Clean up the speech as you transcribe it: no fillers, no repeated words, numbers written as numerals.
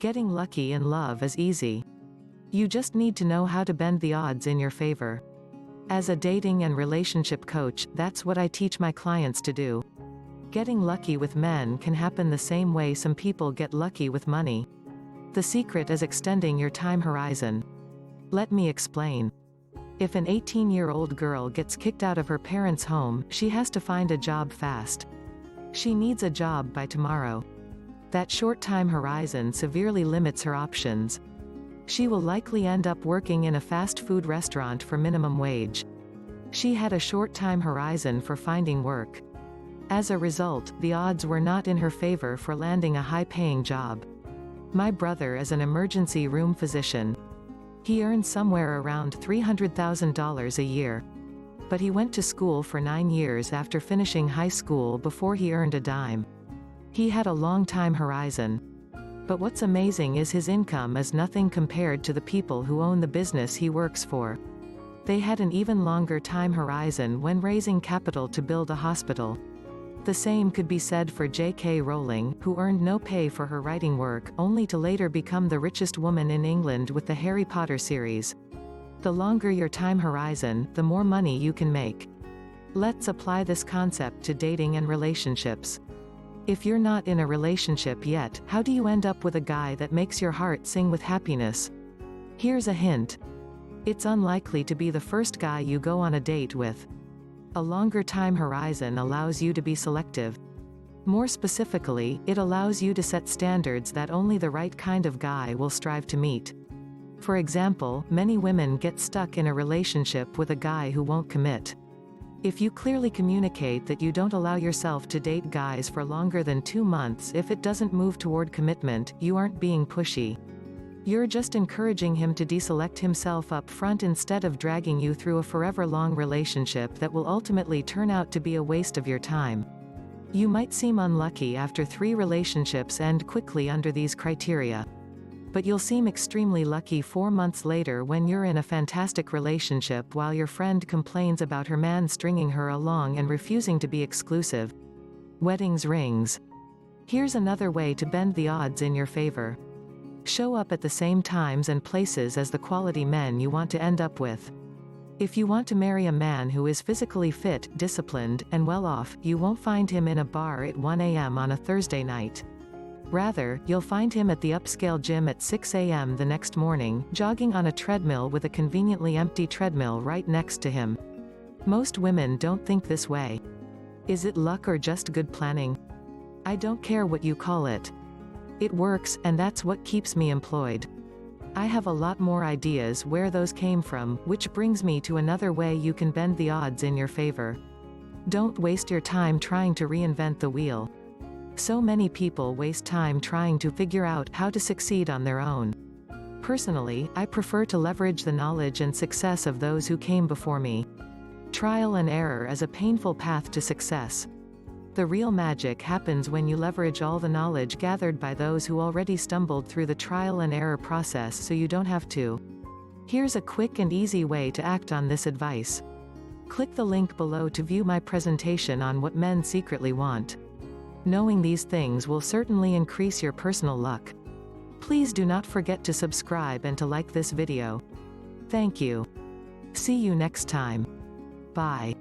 Getting lucky in love is easy. You just need to know how to bend the odds in your favor. As a dating and relationship coach, that's what I teach my clients to do. Getting lucky with men can happen the same way some people get lucky with money. The secret is extending your time horizon. Let me explain. If an 18-year-old girl gets kicked out of her parents' home, she has to find a job fast. She needs a job by tomorrow. That short time horizon severely limits her options. She will likely end up working in a fast food restaurant for minimum wage. She had a short time horizon for finding work. As a result, the odds were not in her favor for landing a high-paying job. My brother is an emergency room physician. He earns somewhere around $300,000 a year. But he went to school for 9 years after finishing high school before he earned a dime. He had a long time horizon. But what's amazing is his income is nothing compared to the people who own the business he works for. They had an even longer time horizon when raising capital to build a hospital. The same could be said for J.K. Rowling, who earned no pay for her writing work, only to later become the richest woman in England with the Harry Potter series. The longer your time horizon, the more money you can make. Let's apply this concept to dating and relationships. If you're not in a relationship yet, how do you end up with a guy that makes your heart sing with happiness? Here's a hint. It's unlikely to be the first guy you go on a date with. A longer time horizon allows you to be selective. More specifically, it allows you to set standards that only the right kind of guy will strive to meet. For example, many women get stuck in a relationship with a guy who won't commit. If you clearly communicate that you don't allow yourself to date guys for longer than 2 months if it doesn't move toward commitment, you aren't being pushy. You're just encouraging him to deselect himself up front instead of dragging you through a forever-long relationship that will ultimately turn out to be a waste of your time. You might seem unlucky after 3 relationships end quickly under these criteria. But you'll seem extremely lucky 4 months later when you're in a fantastic relationship while your friend complains about her man stringing her along and refusing to be exclusive. Weddings rings. Here's another way to bend the odds in your favor. Show up at the same times and places as the quality men you want to end up with. If you want to marry a man who is physically fit, disciplined, and well off, you won't find him in a bar at 1 a.m. on a Thursday night. Rather, you'll find him at the upscale gym at 6 a.m. the next morning, jogging on a treadmill with a conveniently empty treadmill right next to him. Most women don't think this way. Is it luck or just good planning? I don't care what you call it. It works, and that's what keeps me employed. I have a lot more ideas where those came from, which brings me to another way you can bend the odds in your favor. Don't waste your time trying to reinvent the wheel. So many people waste time trying to figure out how to succeed on their own. Personally, I prefer to leverage the knowledge and success of those who came before me. Trial and error is a painful path to success. The real magic happens when you leverage all the knowledge gathered by those who already stumbled through the trial and error process so you don't have to. Here's a quick and easy way to act on this advice. Click the link below to view my presentation on what men secretly want. Knowing these things will certainly increase your personal luck. Please do not forget to subscribe and to like this video. Thank you. See you next time. Bye.